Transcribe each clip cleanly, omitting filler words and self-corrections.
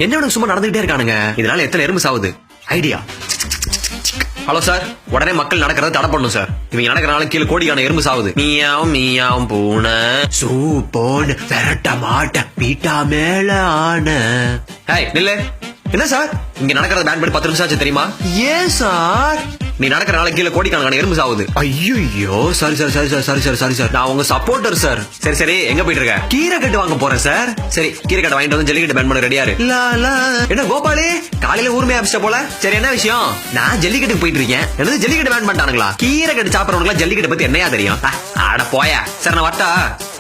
என்ன சும்மா நடந்துகிட்டே இருக்கானுங்க, இதனால எத்தனை எறும்பு சாவுது. ஐடியா. ஹலோ சார், உடனே மக்கள் நடக்கிறத தடை பண்ணும் சார். இவங்க நடக்கிறனால கீழே கோடிக்கான எறும்பு சாவுது. மீயாவும் மீயாவும் பூனை சூப்போன் விரட்ட மாட்ட பீட்டா மேல ஆன. ஹாய் நில்லு. என்ன சார் இங்க நடக்கிறது பேன் பண்ணி 10 நிமிஷம் ஆச்சு தெரியுமா? ஏன் சார் நீ நடக்கிறனால கீழே கோடிக்கான எறும்பு சாவுது. ஐயோ sorry sir sorry sir sorry sir sorry sir, நான் உங்க சப்போர்ட்டர் சார். சரி சரி எங்க போயிட்டு இருக்க? கீரை கட்டு வாங்க போறேன் சார். சரி கீரை கட்டு வாங்கிட்டு வந்து ஜல்லிக்கட்டு பேன் பண்ண ரெடியாரு. என்ன கோபாலி காலையில ஊர்மே ஆபிச்ச போல. சரி என்ன விஷயம்? நான் ஜல்லிக்கட்டுக்கு போயிட்டு இருக்கேன். என்னது ஜல்லிக்கட்டு பேன் பண்ணிட்டானுங்களா? கீரை கட்டு சாப்பிடறவங்க ஜல்லிக்கட்டு பத்தி என்னையா தெரியும்? அட போயா. சரி நான் வட்டா.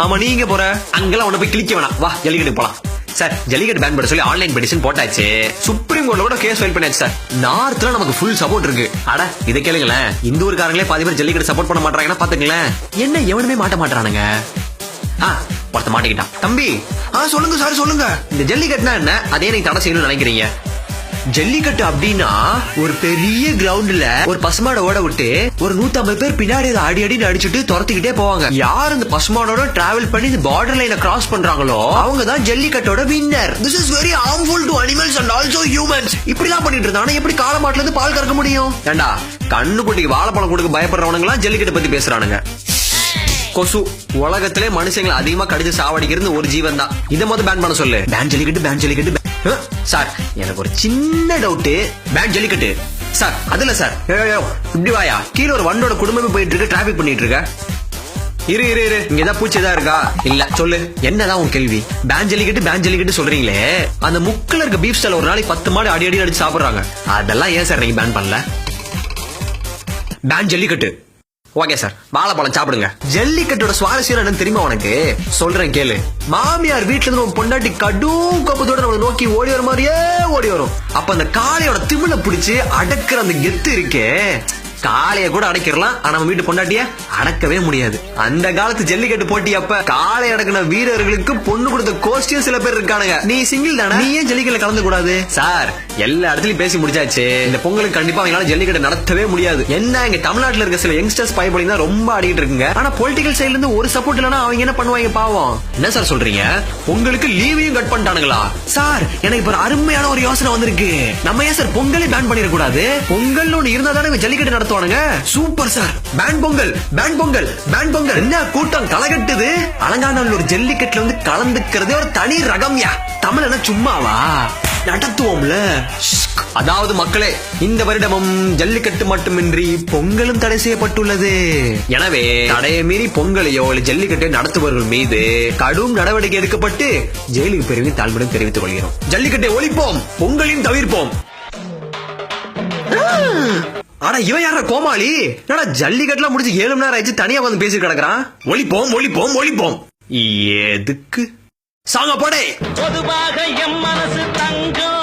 ஆமா நீங்க போற அங்கெல்லாம் உன்ன போய் கிளிக்க வேணாம், வா ஜல்லிக்கட்டு போலாம். சார் ஜல்லிக்கட்டு பேன் பண்ண சொல்லி ஆன்லைன் பெட்டிஷன் போட்டாச்சு. சுப்ரீம் கோர்ட்ல கூட கேஸ் ஃபைல் பண்ணியாச்சு சார். நார்த்ல நமக்கு ஃபுல் சப்போர்ட் இருக்கு. அட இதை கேளுங்களேன், இந்த ஊருக்காரங்களே பாதி பேர் ஜல்லிக்கட்டு சப்போர்ட் பண்ண மாட்டாங்கன்னா பாத்துங்களேன். என்ன எவனுமே மாட்ட மாட்டானுங்க. ஒருத்த மாட்டிக்கிட்டான். தம்பி சொல்லுங்க சார் சொல்லுங்க. இந்த ஜல்லிக்கட்டுனா என்ன, அதே நீங்க தடை செய்யணும்னு நினைக்கிறீங்க? ஜல்லிக்கட்டு அப்படின்னா ஒரு பெரிய கிரவுண்ட்ல ஒரு பசுமாட ஓட விட்டு ஒரு 150 பேர் பின்னாடி அடி அடின்னு அடிச்சுட்டு துரத்திக்கிட்டே போவாங்க. யார் இந்த பசுமாடோட டிராவல் பண்ணி இந்த பார்டர் லைனை கிராஸ் பண்றாங்களோ அவங்க தான் ஜல்லிக்கட்டோட வின்னர். This is very harmful to animals and also humans. இப்படி எல்லாம் பண்ணிட்டு இருந்தாங்க, எப்படி காலமாட்டுல இருந்து பால் கறக்க முடியும்? ஏண்டா கண்ணுக்குட்டிக்கு வாழைப்பழம் கொடுக்க பயப்படுறவனுங்க எல்லாம் ஜல்லிக்கட்டு பத்தி பேசுறானுங்க. கொசு உலகத்திலே மனுஷங்களை அதிகமா கடிச்சு சாவடிக்கிறது ஒரு ஜீவன் தான். இதை மொதல் பேன் பண்ண சொல்லு. Ban Jallikattu ban Jallikattu. Sir எனக்கு ஒரு சின்ன டவுட். பேன் ஜல்லிக்கட்டு சார் அதுல சார் இப்படி வாயா, கீழே ஒரு வண்டோட குடும்பமே போயிட்டு இருக்கு, டிராபிக் பண்ணிட்டு இருக்க. இரு இரு இரு, இங்க ஏதாவது பூச்சி ஏதா இருக்கா? இல்ல சொல்லு, என்னதான் உன் கேள்வி? பேன் ஜல்லிக்கட்டு சொல்றீங்களே, அந்த முக்கில் இருக்க பீஃப் ஸ்டால் ஒரு நாளைக்கு 10 மாடு அடி அடி அடிச்சு சாப்பிடுறாங்க. அதெல்லாம் ஏன் சார் நீங்க பேன் பண்ணல? பேன் ஜல்லிக்கட்டு ஓகே சார், வாழைப்பழம் சாப்பிடுங்க. ஜல்லிக்கட்டோட சுவாரஸ்யம் என்னன்னு தெரியுமா உனக்கு? சொல்றேன் கேளு. மாமியார் வீட்டுல இருந்து பொண்டாட்டி கடும் கோபத்தோட நம்மளை நோக்கி ஓடி வர மாதிரியே ஓடி வரும். அப்ப அந்த காளையோட திமில பிடிச்சு அடக்குற அந்த கெத்து இருக்கே, காளைய கூட அடக்கிடலாம், ஆனா நம்ம வீட்டு பொண்டாட்டிய அடக்கவே முடியாது. அந்த காலத்து ஜல்லிக்கட்டு போட்டி அப்ப காளை அடக்கின வீரர்களுக்கு பொண்ணு கொடுத்த கோஷ்டியும் சில பேர் இருக்கானுங்க. நீ சிங்கிள் தானே, நீ ஏன் ஜல்லிக்கட்டுல கலந்து கூடாது? சார் எல்லா இடத்துலயும் பேசி முடிச்சாச்சு. இந்த பொங்கலுக்கு கண்டிப்பா அவங்களால ஜல்லிக்கட்டு நடத்தவே முடியாது. என்ன இங்க தமிழ்நாட்டுல இருக்க சில யங்ஸ்டர்ஸ் பயப்படி தான் ரொம்ப ஆடிட்டு இருக்குங்க. ஆனா பொலிட்டிக்கல் சைடுல இருந்து ஒரு சப்போர்ட் இல்லனா அவங்க என்ன பண்ணுவாங்க பாவம். என்ன சார் சொல்றீங்க? உங்களுக்கு லீவையும் கட் பண்ணிட்டானுங்களா? சார் எனக்கு இப்ப அருமையான ஒரு யோசனை வந்திருக்கு. நம்ம ஏன் சார் பொங்கலை பேன் பண்ணிட கூடாது? பொங்கல் ஒண்ணு இருந்தா தானே ஜல்லிக்கட்டு நடத்துவானுங்க. சூப்பர் சார், பேன் பொங்கல் பேன் பொங்கல் பேன் பொங்கல். என்ன கூட்டம் கலகட்டுது. அலங்காநல்லூர் ஜல்லிக்கட்டுல வந்து கலந்துக்கிறதே ஒரு தனி ரகம்யா. தமிழ் என்ன சும்மாவா? நடத்துவோம்ல. அதாவது மக்களே, இந்த வருடமும் ஜல்லிக்கட்டு மட்டுமின்றி பொங்கலும் தடை செய்யப்பட்டுள்ளது. எனவே தடையை மீறி பொங்கலையோ ஜல்லிக்கட்டை நடத்துபவர்கள் மீது கடும் நடவடிக்கை எடுக்கப்பட்டு ஜெயிலுக்கு பெருமை தாழ்மையுடன் தெரிவித்துக் கொள்கிறோம். ஜல்லிக்கட்டை ஒழிப்போம், பொங்கலையும் தவிர்ப்போம். ஆனா இவன் யார கோமாளி? என்னடா ஜல்லிக்கட்டுலாம் முடிச்சு 7 மணி நேரம் ஆயிடுச்சு, தனியா வந்து பேசி கிடக்குறான். ஒழிப்போம் ஒழிப்போம் ஒழிப்போம். எதுக்கு சாங்க போடே. பொதுவாக எம் மனசு தங்கம்.